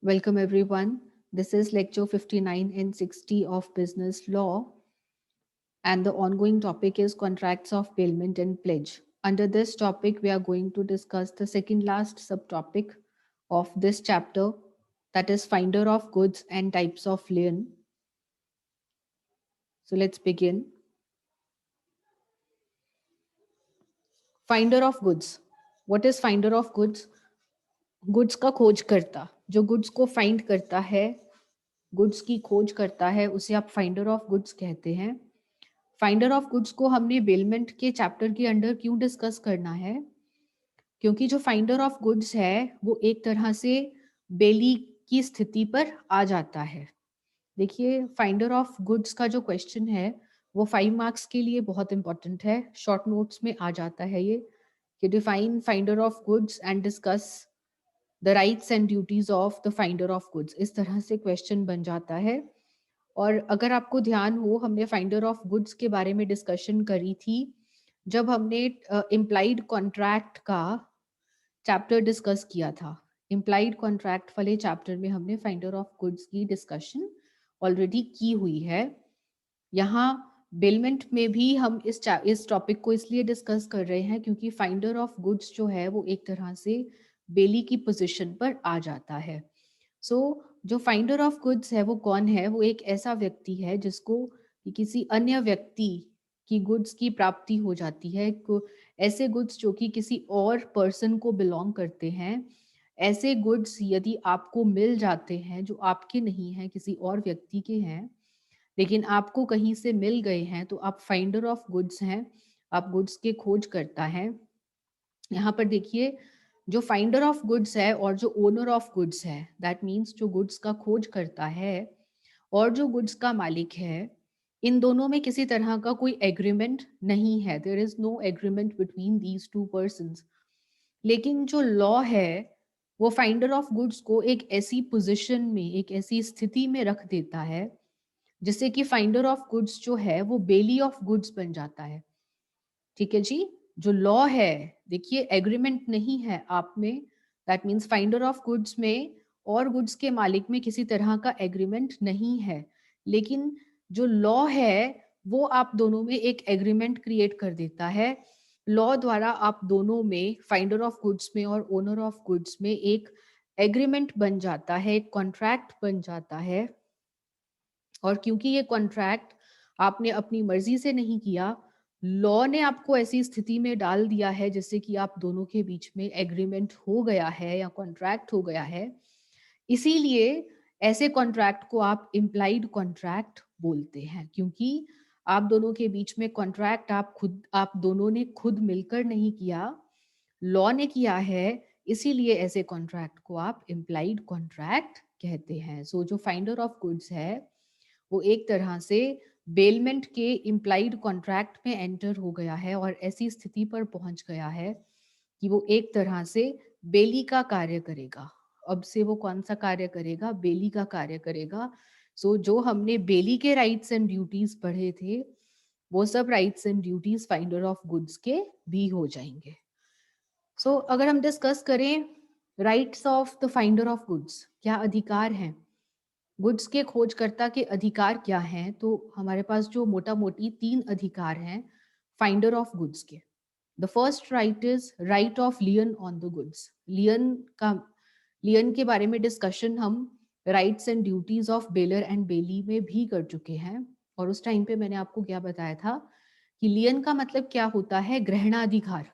Welcome everyone. This is lecture 59 and 60 of business law, and the ongoing topic is contracts of bailment and pledge. Under this topic, we are going to discuss the second last subtopic of this chapter, that is finder of goods and types of lien. So let's begin. Finder of goods. What is finder of goods? Goods का खोज करता, जो goods को find करता है, goods की खोज करता है, उसे आप फाइंडर ऑफ गुड्स कहते हैं। फाइंडर ऑफ गुड्स को हमने बेलमेंट के चैप्टर के अंडर क्यों डिस्कस करना है? क्योंकि जो फाइंडर ऑफ गुड्स है वो एक तरह से बेली की स्थिति पर आ जाता है। देखिए, फाइंडर ऑफ गुड्स का जो क्वेश्चन है वो 5 मार्क्स के लिए बहुत इंपॉर्टेंट है। शॉर्ट नोट्स में आ जाता है ये कि define finder of goods and discuss the rights and duties of the finder of goods. इस तरह से क्वेश्चन बन जाता है। और अगर आपको ध्यान हो, हमने फाइंडर ऑफ गुड्स के बारे में डिस्कशन करी थी जब हमने इम्प्लाइड कॉन्ट्रैक्ट का चैप्टर डिस्कस किया था। इम्प्लाइड कॉन्ट्रैक्ट वाले चैप्टर में हमने फाइंडर ऑफ गुड्स की डिस्कशन ऑलरेडी की हुई है। यहाँ बेलमेंट में भी हम इस टॉपिक को इसलिए डिस्कस कर रहे हैं क्योंकि फाइंडर ऑफ गुड्स जो है वो एक तरह से बेली की पोजीशन पर आ जाता है। सो जो फाइंडर ऑफ गुड्स है वो कौन है? वो एक ऐसा व्यक्ति है जिसको किसी अन्य व्यक्ति की गुड्स की प्राप्ति हो जाती है। ऐसे गुड्स जो कि किसी और पर्सन को बिलोंग करते हैं, ऐसे गुड्स यदि आपको मिल जाते हैं जो आपके नहीं हैं, किसी और व्यक्ति के हैं, लेकिन आपको कहीं से मिल गए हैं, तो आप फाइंडर ऑफ गुड्स हैं। आप गुड्स के खोज करता है। यहाँ पर देखिए, जो फाइंडर ऑफ गुड्स है और जो ओनर ऑफ गुड्स है, दैट मीन्स जो गुड्स का खोज करता है और जो गुड्स का मालिक है, इन दोनों में किसी तरह का कोई एग्रीमेंट नहीं है। There is no agreement between these two persons. लेकिन जो लॉ है वो फाइंडर ऑफ गुड्स को एक ऐसी पोजीशन में, एक ऐसी स्थिति में रख देता है जिससे कि फाइंडर ऑफ गुड्स जो है वो बेली ऑफ गुड्स बन जाता है। ठीक है जी। जो लॉ है, देखिए, एग्रीमेंट नहीं है आप में, that means finder of goods में और गुड्स के मालिक में किसी तरह का एग्रीमेंट नहीं है। लेकिन जो लॉ है वो आप दोनों में एक एग्रीमेंट क्रिएट कर देता है। लॉ द्वारा आप दोनों में, फाइंडर ऑफ गुड्स में और ओनर ऑफ गुड्स में, एक एग्रीमेंट बन जाता है, एक कॉन्ट्रैक्ट बन जाता है। और क्योंकि ये कॉन्ट्रैक्ट आपने अपनी मर्जी से नहीं किया, लॉ ने आपको ऐसी स्थिति में डाल दिया है जिससे कि आप दोनों के बीच में एग्रीमेंट हो गया है या कॉन्ट्रैक्ट हो गया है। इसीलिए ऐसे कॉन्ट्रैक्ट को आप इम्प्लाइड कॉन्ट्रैक्ट बोलते हैं, क्योंकि आप दोनों के बीच में कॉन्ट्रैक्ट आप दोनों ने खुद मिलकर नहीं किया, लॉ ने किया है। इसीलिए ऐसे कॉन्ट्रैक्ट को आप इम्प्लाइड कॉन्ट्रैक्ट कहते हैं। सो जो फाइंडर ऑफ गुड्स है वो एक तरह से बेलमेंट के इम्प्लाइड कॉन्ट्रैक्ट में एंटर हो गया है और ऐसी स्थिति पर पहुंच गया है कि वो एक तरह से बेली का कार्य करेगा। अब से वो कौन सा कार्य करेगा? बेली का कार्य करेगा। सो जो हमने बेली के राइट्स एंड ड्यूटीज पढ़े थे, वो सब rights and duties finder of goods के भी हो जाएंगे। सो अगर हम डिस्कस करें rights of the finder of goods, क्या अधिकार हैं, गुड्स के खोजकर्ता के अधिकार क्या हैं, तो हमारे पास जो मोटा मोटी 3 अधिकार हैं फाइंडर ऑफ गुड्स के। The first right is right of lien on the goods. Lien के बारे में डिस्कशन हम rights and duties of bailor and bailee में भी कर चुके हैं। और उस टाइम पे मैंने आपको क्या बताया था कि लियन का मतलब क्या होता है? ग्रहणाधिकार।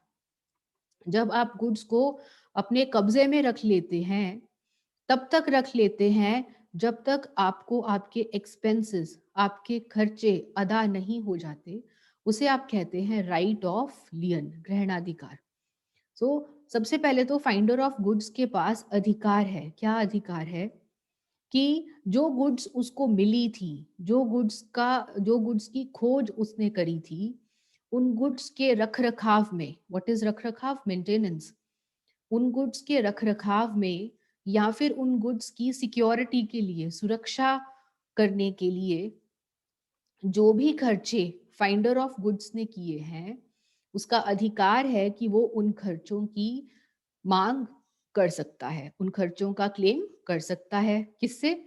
जब आप गुड्स को अपने कब्जे में रख लेते हैं, तब तक रख लेते हैं जब तक आपको आपके एक्सपेंसेस, आपके खर्चे अदा नहीं हो जाते। उसे आप कहते हैं राइट ऑफ लियन, ग्रहणाधिकार। सो सबसे पहले तो फाइंडर ऑफ गुड्स के पास अधिकार है। क्या अधिकार है? कि जो गुड्स उसको मिली थी, जो गुड्स की खोज उसने करी थी, उन गुड्स के रख रखाव में, व्हाट इज रख रखाव? मेंटेनेंस। उन गुड्स के रख रखाव में या फिर उन गुड्स की सिक्योरिटी के लिए, सुरक्षा करने के लिए जो भी खर्चे फाइंडर ऑफ गुड्स ने किए हैं, उसका अधिकार है कि वो उन खर्चों की मांग कर सकता है, उन खर्चों का क्लेम कर सकता है। किससे?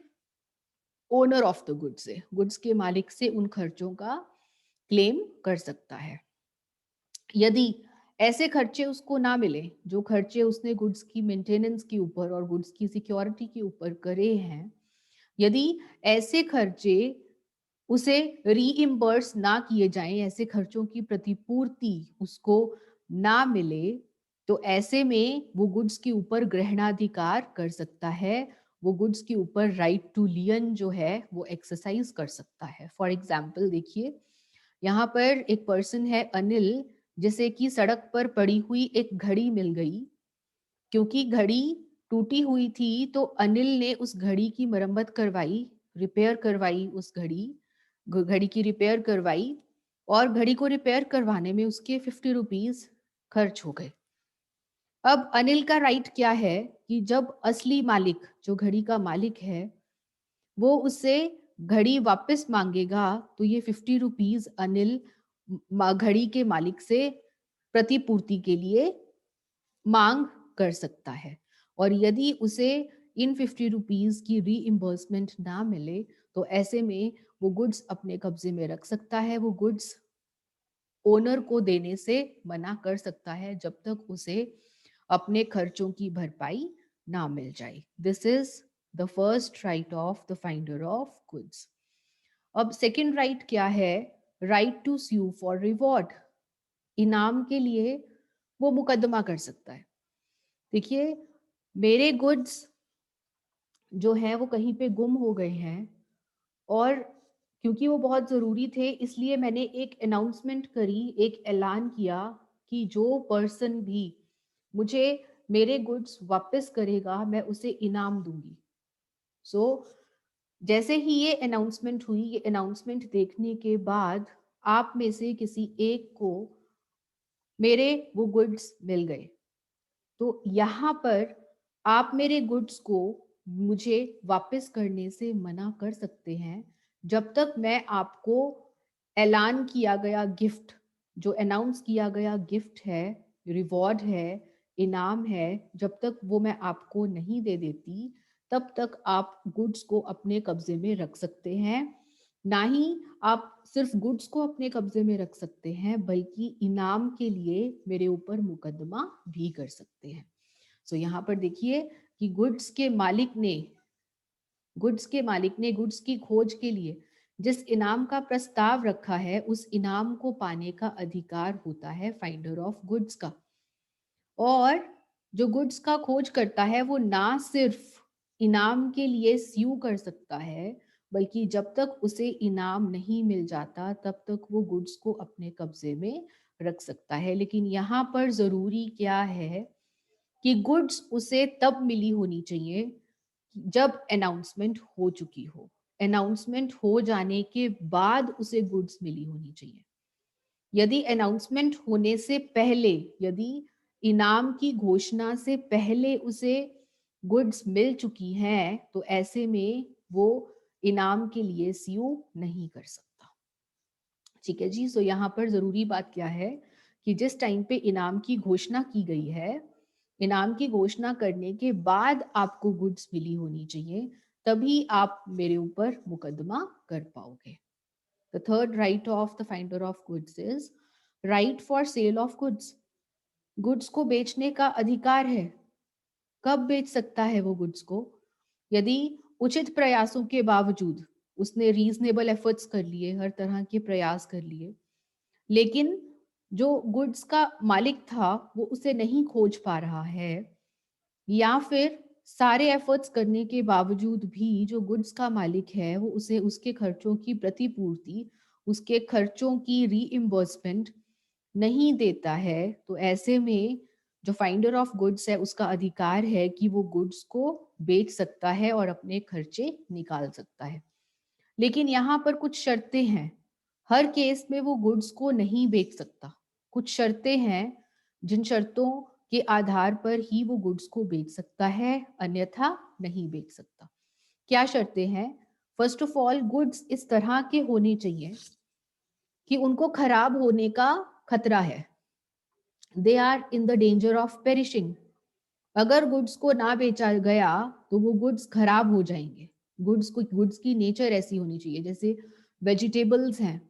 ओनर ऑफ द गुड्स से, गुड्स के मालिक से उन खर्चों का क्लेम कर सकता है। यदि ऐसे खर्चे उसको ना मिले, जो खर्चे उसने गुड्स की मेंटेनेंस के ऊपर और गुड्स की सिक्योरिटी के ऊपर करे हैं, यदि ऐसे खर्चे उसे रीइम्बर्स ना किए जाएं, ऐसे खर्चों की प्रतिपूर्ति उसको ना मिले, तो ऐसे में वो गुड्स के ऊपर ग्रहणाधिकार कर सकता है, वो गुड्स के ऊपर राइट टू लियन जो है वो एक्सरसाइज कर सकता है। फॉर एग्जाम्पल देखिए, यहाँ पर एक पर्सन है अनिल, जैसे कि सड़क पर पड़ी हुई एक घड़ी मिल गई। क्योंकि घड़ी टूटी हुई थी तो अनिल ने उस घड़ी की मरम्मत करवाई, रिपेयर करवाई, उस घड़ी की रिपेयर करवाई, और घड़ी को रिपेयर करवाने में उसके 50 रुपीज खर्च हो गए। अब अनिल का राइट क्या है कि जब असली मालिक, जो घड़ी का मालिक है, वो उससे घड़ी वापस मांगेगा, तो ये 50 रुपीज अनिल घड़ी के मालिक से प्रतिपूर्ति के लिए मांग कर सकता है। और यदि उसे इन 50 रुपीज की रीइम्बर्समेंट ना मिले, तो ऐसे में वो गुड्स अपने कब्जे में रख सकता है, वो गुड्स ओनर को देने से मना कर सकता है जब तक उसे अपने खर्चों की भरपाई ना मिल जाए। This is the first right of the finder of goods. अब सेकंड राइट क्या है? Right to sue for reward. इनाम के लिए वो मुकदमा कर सकता है। देखिए, मेरे गुड्स जो है वो कहीं पे गुम हो गए हैं, और क्योंकि वो बहुत ज़रूरी थे, इसलिए मैंने एक अनाउंसमेंट करी, एक ऐलान किया कि जो पर्सन भी मुझे मेरे गुड्स वापस करेगा, मैं उसे इनाम दूंगी। सो जैसे ही ये अनाउंसमेंट हुई, ये अनाउंसमेंट देखने के बाद आप में से किसी एक को मेरे वो गुड्स मिल गए, तो यहाँ पर आप मेरे गुड्स को मुझे वापस करने से मना कर सकते हैं जब तक मैं आपको ऐलान किया गया गिफ्ट, जो अनाउंस किया गया गिफ्ट है, रिवॉर्ड है, इनाम है, जब तक वो मैं आपको नहीं दे देती, तब तक आप गुड्स को अपने कब्जे में रख सकते हैं। ना ही आप सिर्फ गुड्स को अपने कब्जे में रख सकते हैं, बल्कि इनाम के लिए मेरे ऊपर मुकदमा भी कर सकते हैं। सो यहाँ पर देखिए कि गुड्स के मालिक ने गुड्स की खोज के लिए जिस इनाम का प्रस्ताव रखा है, उस इनाम को पाने का अधिकार होता है फाइंडर ऑफ गुड्स का। और जो गुड्स का खोज करता है वो ना सिर्फ इनाम के लिए स्यू कर सकता है, बल्कि जब तक उसे इनाम नहीं मिल जाता तब तक वो गुड्स को अपने कब्जे में रख सकता है। लेकिन यहाँ पर जरूरी क्या है कि गुड्स उसे तब मिली होनी चाहिए जब अनाउंसमेंट हो चुकी हो। अनाउंसमेंट हो जाने के बाद उसे गुड्स मिली होनी चाहिए। यदि अनाउंसमेंट होने से पहले, यदि इनाम की घोषणा से पहले उसे गुड्स मिल चुकी हैं, तो ऐसे में वो इनाम के लिए सीयू नहीं कर सकता। ठीक है जी। सो यहाँ पर जरूरी बात क्या है कि जिस टाइम पे इनाम की घोषणा की गई है, इनाम की घोषणा करने के बाद आपको गुड्स मिली होनी चाहिए, तभी आप मेरे ऊपर मुकदमा कर पाओगे। The third right of the finder of goods is right for sale of goods. Goods को बेचने का अधिकार है। कब बेच सकता है वो गुड्स को? यदि उचित प्रयासों के बावजूद उसने रीजनेबल एफर्ट्स कर लिए, हर तरह के प्रयास कर लिए, लेकिन जो गुड्स का मालिक था वो उसे नहीं खोज पा रहा है, या फिर सारे एफर्ट्स करने के बावजूद भी जो गुड्स का मालिक है वो उसे उसके खर्चों की प्रतिपूर्ति, उसके खर्चों की रीइम्बर्समेंट नहीं देता है, तो ऐसे में जो फाइंडर ऑफ गुड्स है उसका अधिकार है कि वो गुड्स को बेच सकता है और अपने खर्चे निकाल सकता है। लेकिन यहाँ पर कुछ शर्तें हैं। हर केस में वो गुड्स को नहीं बेच सकता। कुछ शर्तें हैं जिन शर्तों के आधार पर ही वो गुड्स को बेच सकता है, अन्यथा नहीं बेच सकता। क्या शर्तें हैं? फर्स्ट ऑफ ऑल, गुड्स इस तरह के होने चाहिए कि उनको खराब होने का खतरा है। They are in the danger of perishing. अगर गुड्स को ना बेचा गया तो वो गुड्स खराब हो जाएंगे। गुड्स की नेचर ऐसी होनी चाहिए, जैसे वेजिटेबल्स हैं,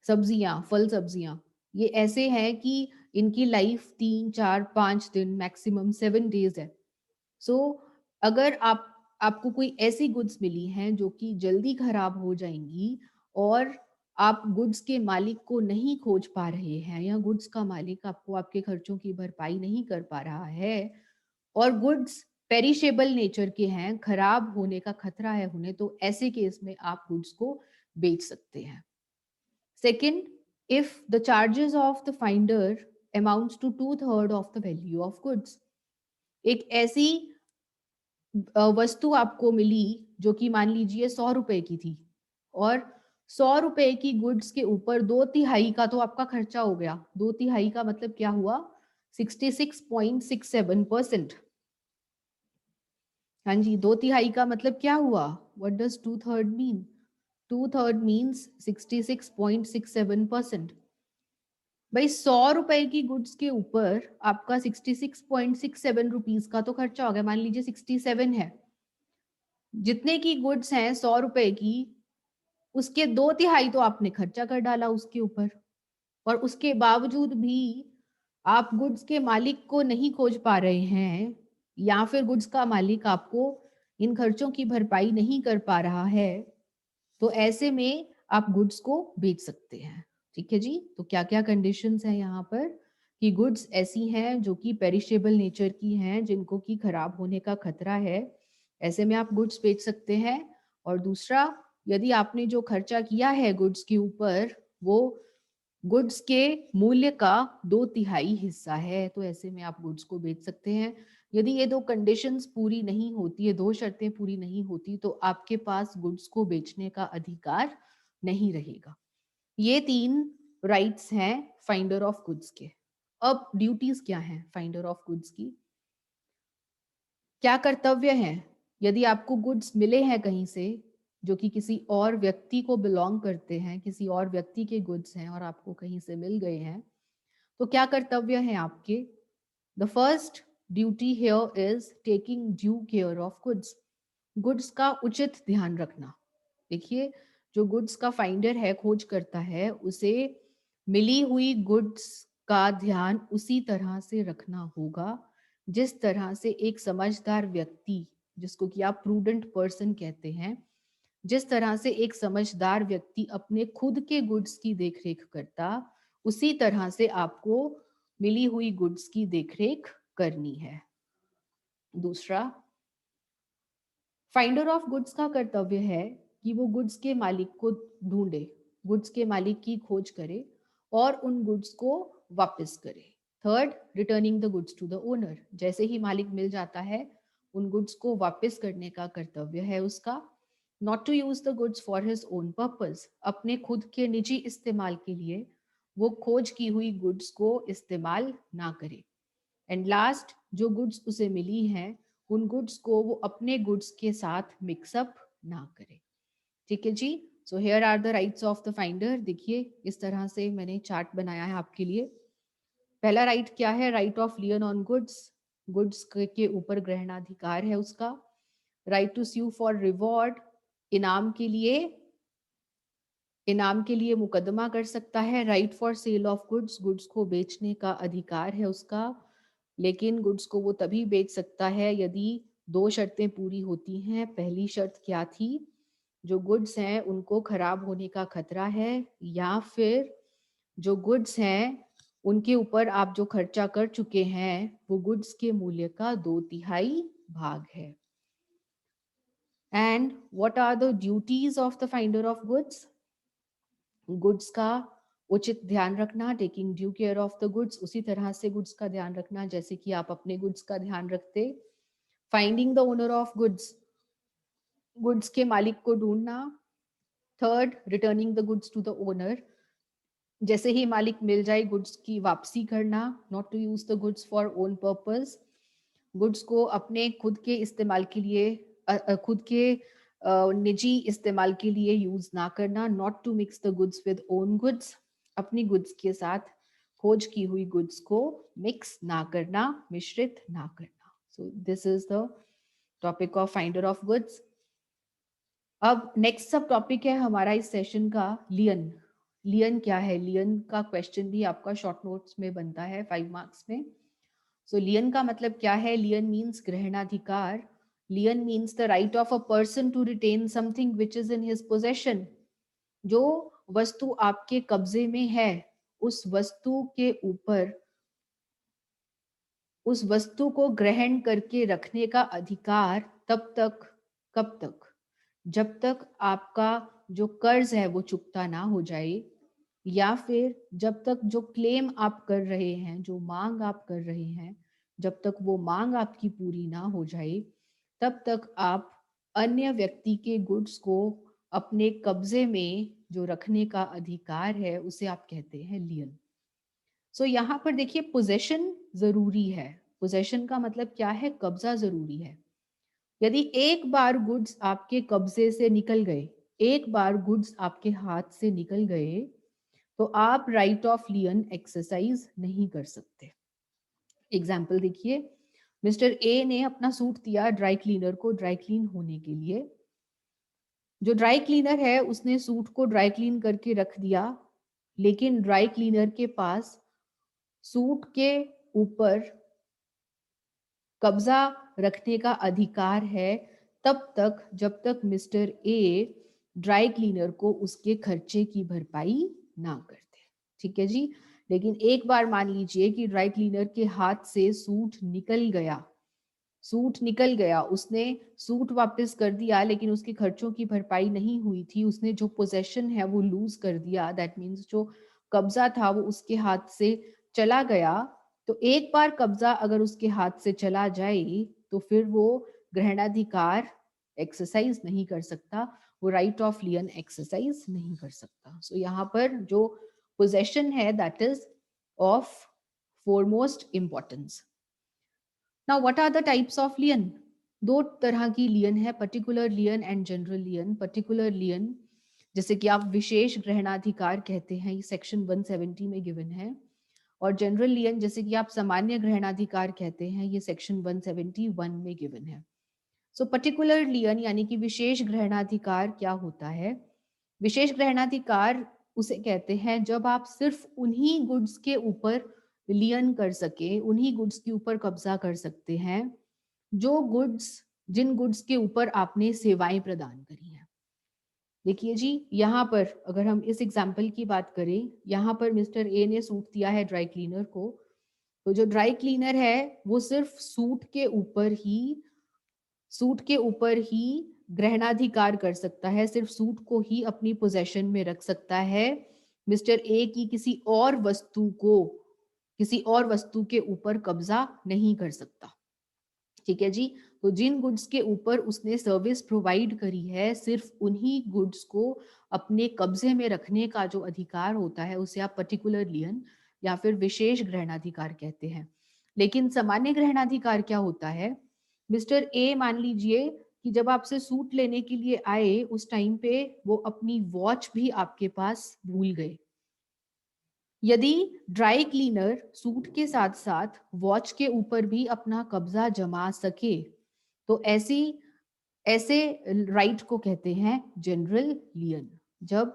सब्जियां, फल सब्जियां, ये ऐसे हैं कि इनकी लाइफ 3 4 5 दिन, मैक्सिमम 7 डेज है। सो अगर आपको कोई ऐसी गुड्स मिली हैं जो कि जल्दी खराब हो जाएंगी, और आप गुड्स के मालिक को नहीं खोज पा रहे हैं, या गुड्स का मालिक आपको आपके खर्चों की भरपाई नहीं कर पा रहा है, और गुड्स पेरिशेबल नेचर के हैं, खराब होने का खतरा है उन्हें, तो ऐसे केस में आप गुड्स को बेच सकते हैं। Second, if the charges of the finder amounts to 2/3 of the value of goods. एक ऐसी वस्तु आपको मिली जो कि मान लीजिए 100 रुपए की थी, और 100 रुपए की गुड्स के ऊपर 2/3 का तो आपका खर्चा हो गया। 2/3 का मतलब क्या हुआ? 66.67%। हाँ जी, 2/3 का मतलब क्या हुआ? What does 2/3 mean? 2/3 मीन्स 66.67%। भाई 100 रुपए की गुड्स के ऊपर आपका 66.67 रुपीज का तो खर्चा हो गया, मान लीजिए 67 है। जितने की गुड्स हैं 100 रुपए की, उसके 2/3 तो आपने खर्चा कर डाला उसके ऊपर, और उसके बावजूद भी आप गुड्स के मालिक को नहीं खोज पा रहे हैं, या फिर गुड्स का मालिक आपको इन खर्चों की भरपाई नहीं कर पा रहा है, तो ऐसे में आप गुड्स को बेच सकते हैं। ठीक है जी। तो क्या क्या कंडीशंस हैं यहाँ पर, कि गुड्स ऐसी हैं जो कि पेरिशेबल नेचर की हैं, जिनको की खराब होने का खतरा है, ऐसे में आप गुड्स बेच सकते हैं। और दूसरा, यदि आपने जो खर्चा किया है गुड्स के ऊपर, वो गुड्स के मूल्य का 2/3 हिस्सा है, तो ऐसे में आप गुड्स को बेच सकते हैं। यदि ये दो कंडीशंस पूरी नहीं होती है, दो शर्तें पूरी नहीं होती, तो आपके पास गुड्स को बेचने का अधिकार नहीं रहेगा। ये 3 राइट्स हैं फाइंडर ऑफ गुड्स के। अब ड्यूटीज क्या हैं फाइंडर ऑफ गुड्स की? क्या कर्तव्य हैं यदि आपको गुड्स मिले हैं कहीं से, जो कि किसी और व्यक्ति को बिलोंग करते हैं, किसी और व्यक्ति के गुड्स हैं और आपको कहीं से मिल गए हैं, तो क्या कर्तव्य हैं आपके? The first duty here is taking due care of goods. Goods का उचित ध्यान रखना। देखिए, जो गुड्स का फाइंडर है, खोज करता है, उसे मिली हुई गुड्स का ध्यान उसी तरह से रखना होगा जिस तरह से एक समझदार व्यक्ति, जिसको कि आप प्रूडेंट पर्सन कहते हैं, जिस तरह से एक समझदार व्यक्ति अपने खुद के गुड्स की देखरेख करता, उसी तरह से आपको मिली हुई गुड्स की देखरेख करनी है। दूसरा, फाइंडर ऑफ गुड्स का कर्तव्य है कि वो गुड्स के मालिक को ढूंढे, गुड्स के मालिक की खोज करे और उन गुड्स को वापस करे। Third, returning the goods to the owner. जैसे ही मालिक मिल जाता है, उन गुड्स को वापस करने का कर्तव्य है उसका। Not to use the goods for his own purpose. अपने खुद के निजी इस्तेमाल के लिए वो खोज की हुई गुड्स को इस्तेमाल ना करे। एंड लास्ट, जो गुड्स उसे मिली हैं, उन गुड्स को वो अपने गुड्स के साथ मिक्सअप ना करे। ठीक है जी। So here are the rights of the finder. देखिए, इस तरह से मैंने चार्ट बनाया है आपके लिए। पहला राइट क्या है? Right of lien on goods. Goods के ऊपर ग्रहणाधिकार है उसका। Right to sue for reward. इनाम के लिए, इनाम के लिए मुकदमा कर सकता है। Right for sale of goods. Goods को बेचने का अधिकार है उसका, लेकिन गुड्स को वो तभी बेच सकता है यदि दो शर्तें पूरी होती हैं। पहली शर्त क्या थी? जो गुड्स हैं उनको खराब होने का खतरा है, या फिर जो गुड्स हैं उनके ऊपर आप जो खर्चा कर चुके हैं वो गुड्स के मूल्य का 2/3 भाग है। And what are the duties of the finder of goods? Goods का उचित ध्यान रखना, taking due care of the goods, उसी तरह से गुड्स का ध्यान रखना जैसे कि आप अपने गुड्स का ध्यान रखते। Finding the owner of goods, goods के मालिक को ढूंढना। Third, returning the goods to the owner, जैसे ही मालिक मिल जाए गुड्स की वापसी करना। Not to use the goods for own purpose, goods को अपने खुद के इस्तेमाल के लिए, खुद के निजी इस्तेमाल के लिए यूज ना करना। Not to mix the goods with own goods, अपनी गुड्स के साथ खोज की हुई गुड्स को मिक्स ना करना, मिश्रित ना करना। So this is the topic of finder of goods. अब नेक्स्ट सब टॉपिक है हमारा इस सेशन का लियन. लियन क्या है? लियन का क्वेश्चन भी आपका शॉर्ट नोट्स में बनता है 5 मार्क्स में. सो लियन का मतलब क्या है? लियन मीन्स ग्रहणाधिकार. Lien means the right of a person to retain something which is in his possession. जो वस्तु आपके कब्जे में है, उस वस्तु के ऊपर उस वस्तु को ग्रहण करके रखने का अधिकार तब तक, कब तक? जब तक आपका जो कर्ज है वो चुकता ना हो जाए, या फिर जब तक जो क्लेम आप कर रहे हैं, जो मांग आप कर रहे हैं, जब तक वो मांग आपकी पूरी ना हो जाए, तब तक आप अन्य व्यक्ति के गुड्स को अपने कब्जे में जो रखने का अधिकार है उसे आप कहते हैं लियन. सो यहाँ पर देखिए, पोजेशन जरूरी है. पोजेशन का मतलब क्या है? कब्जा जरूरी है. यदि एक बार गुड्स आपके कब्जे से निकल गए, एक बार गुड्स आपके हाथ से निकल गए, तो आप राइट ऑफ लियन एक्सरसाइज नहीं कर सकते. एग्जाम्पल देखिए, मिस्टर ए ने अपना सूट दिया ड्राई क्लीनर को ड्राई क्लीन होने के लिए. जो ड्राई क्लीनर है उसने सूट को ड्राई क्लीन करके रख दिया, लेकिन ड्राई क्लीनर के पास सूट के ऊपर कब्जा रखने का अधिकार है तब तक जब तक मिस्टर ए ड्राई क्लीनर को उसके खर्चे की भरपाई ना करते. ठीक है जी. लेकिन एक बार मान लीजिए कि ड्राई क्लीनर के हाथ से सूट निकल गया, सूट निकल गया, उसने सूट वापस कर दिया, लेकिन उसके खर्चों की भरपाई नहीं हुई थी, उसने जो पोजेशन है वो लूज कर दिया. दैट मीन्स जो कब्जा था वो उसके हाथ से चला गया. तो एक बार कब्जा अगर उसके हाथ से चला जाए तो फिर वो ग्रहणाधिकार एक्सरसाइज नहीं कर सकता, वो राइट ऑफ लियन एक्सरसाइज नहीं कर सकता. सो यहाँ पर जो पोजेशन है that is of foremost importance. Now what are the types of lien? दो तरह की लियन है, particular lien and general lien. Particular lien जैसे कि आप विशेष ग्रहणाधिकार कहते हैं, ये सेक्शन 170 में गिवन है. और जनरल लियन जैसे कि आप सामान्य ग्रहणाधिकार कहते हैं, ये सेक्शन 171 में गिवन है. सो पर्टिकुलर लियन यानी कि विशेष ग्रहणाधिकार क्या होता है? विशेष ग्रहणाधिकार उसे कहते हैं जब आप सिर्फ उन्हीं गुड्स के ऊपर लियन कर सके, उन्हीं गुड्स के ऊपर कब्जा कर सकते हैं जो गुड्स जिन गुड्स के ऊपर आपने सेवाएं प्रदान करी हैं. देखिए जी, यहाँ पर अगर हम इस एग्जाम्पल की बात करें, यहाँ पर मिस्टर ए ने सूट दिया है ड्राई क्लीनर को. तो जो ड्राई क्लीनर है वो सिर्फ सूट के ऊपर ही ग्रहणाधिकार कर सकता है, सिर्फ सूट को ही अपनी पोजेशन में रख सकता है. मिस्टर ए की किसी और वस्तु के ऊपर कब्जा नहीं कर सकता. ठीक है जी. तो जिन गुड्स के ऊपर उसने सर्विस प्रोवाइड करी है, सिर्फ उन्हीं गुड्स को अपने कब्जे में रखने का जो अधिकार होता है उसे आप पर्टिकुलर लियन या फिर विशेष ग्रहणाधिकार कहते हैं. लेकिन सामान्य ग्रहणाधिकार क्या होता है? मिस्टर ए मान लीजिए कि जब आपसे सूट लेने के लिए आए उस टाइम पे वो अपनी वॉच भी आपके पास भूल गए. यदि ड्राई क्लीनर सूट के साथ साथ वॉच के ऊपर भी अपना कब्जा जमा सके तो ऐसे राइट को कहते हैं जनरल लियन. जब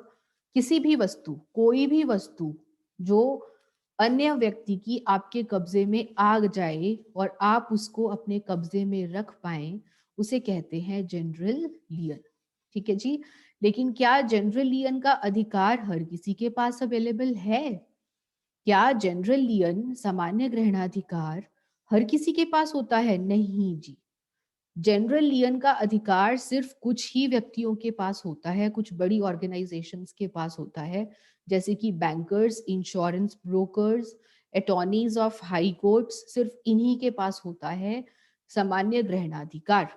किसी भी वस्तु, कोई भी वस्तु जो अन्य व्यक्ति की आपके कब्जे में आ जाए और आप उसको अपने कब्जे में रख पाए, उसे कहते हैं जनरल लियन. ठीक है जी. लेकिन क्या जनरल लियन का अधिकार हर किसी के पास अवेलेबल है? क्या जनरल लियन, सामान्य ग्रहणाधिकार हर किसी के पास होता है? नहीं जी. जनरल लियन का अधिकार सिर्फ कुछ ही व्यक्तियों के पास होता है, कुछ बड़ी ऑर्गेनाइजेशंस के पास होता है, जैसे कि bankers, insurance brokers, attorneys of high courts, सिर्फ इन्हीं के पास होता है सामान्य ग्रहणाधिकार.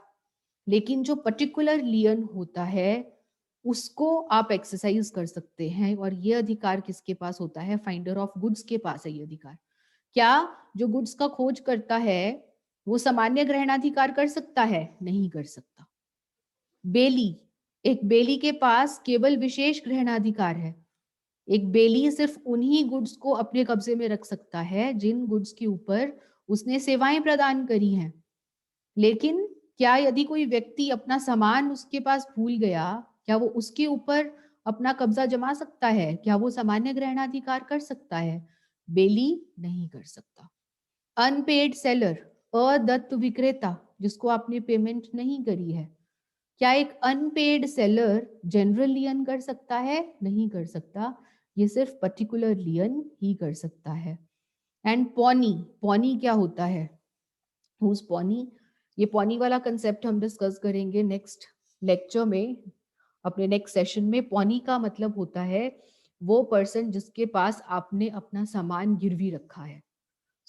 लेकिन जो पर्टिकुलर लियन होता है उसको आप एक्सरसाइज कर सकते हैं, और ये अधिकार किसके पास होता है? फाइंडर ऑफ गुड्स के पास है ये अधिकार. क्या जो गुड्स का खोज करता है वो सामान्य ग्रहणाधिकार कर सकता है? नहीं कर सकता. बेली, एक बेली के पास केवल विशेष ग्रहणाधिकार है. एक बेली सिर्फ उन्हीं गुड्स को अपने कब्जे में रख सकता है जिन गुड्स के ऊपर उसने सेवाएं प्रदान करी हैं. लेकिन क्या यदि कोई व्यक्ति अपना सामान उसके पास भूल गया, क्या वो उसके ऊपर अपना कब्जा जमा सकता है? क्या वो सामान्य ग्रहणाधिकार कर सकता है? बेली नहीं कर सकता। अनपेड सेलर, अदत्त विक्रेता, जिसको आपने पेमेंट नहीं करी है, क्या एक अनपेड सेलर जनरल लियन कर सकता है? नहीं कर सकता। ये सिर्फ पर्टिकुलर लियन ही कर सकता है। एंड पॉनी, पॉनी क्या होता है? Who's pawnee? ये पॉनी वाला कंसेप्ट हम डिस्कस करेंगे नेक्स्ट लेक्चर में, अपने नेक्स्ट सेशन में। पॉनी का मतलब होता है वो पर्सन जिसके पास आपने अपना सामान गिरवी रखा है।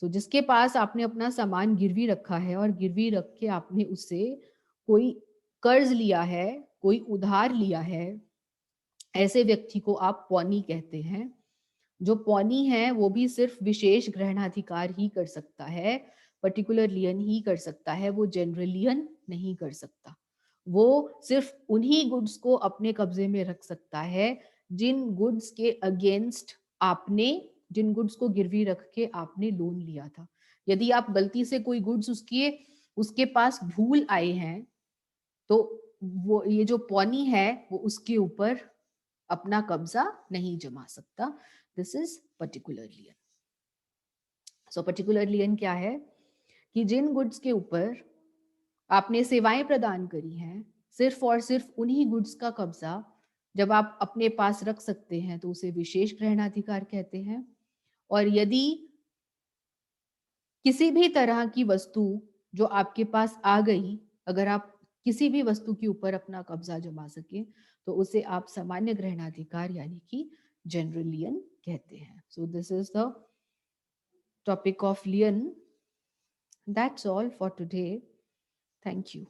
सो जिसके पास आपने अपना सामान गिरवी रखा है और गिरवी रख के आपने उससे कोई कर्ज लिया है, कोई उधार लिया है, ऐसे व्यक्ति को आप पौनी कहते हैं। जो पौनी है वो भी सिर्फ विशेष ग्रहणाधिकार ही कर सकता है, पर्टिकुलर लियन ही कर सकता है, वो जनरल लियन नहीं कर सकता। वो सिर्फ उन्हीं गुड्स को अपने कब्जे में रख सकता है जिन गुड्स के अगेंस्ट आपने, जिन गुड्स को गिरवी रख के आपने लोन लिया था। यदि आप गलती से कोई गुड्स उसके पास भूल आए हैं, तो वो ये जो पौनी है वो उसके ऊपर अपना कब्जा नहीं जमा सकता। This is particular lien. So particular lien क्या है कि जिन गुड्स के ऊपर आपने सेवाएं प्रदान करी हैं, सिर्फ और सिर्फ उन्हीं गुड्स का कब्जा जब आप अपने पास रख सकते हैं तो उसे विशेष ग्रहणाधिकार कहते हैं। और यदि किसी भी तरह की वस्तु जो आपके पास आ गई, अगर आप किसी भी वस्तु के ऊपर अपना कब्जा जमा सके तो उसे आप सामान्य ग्रहणाधिकार यानी कि जनरल लियन कहते हैं। So this is the topic of लियन. That's all for today. Thank you.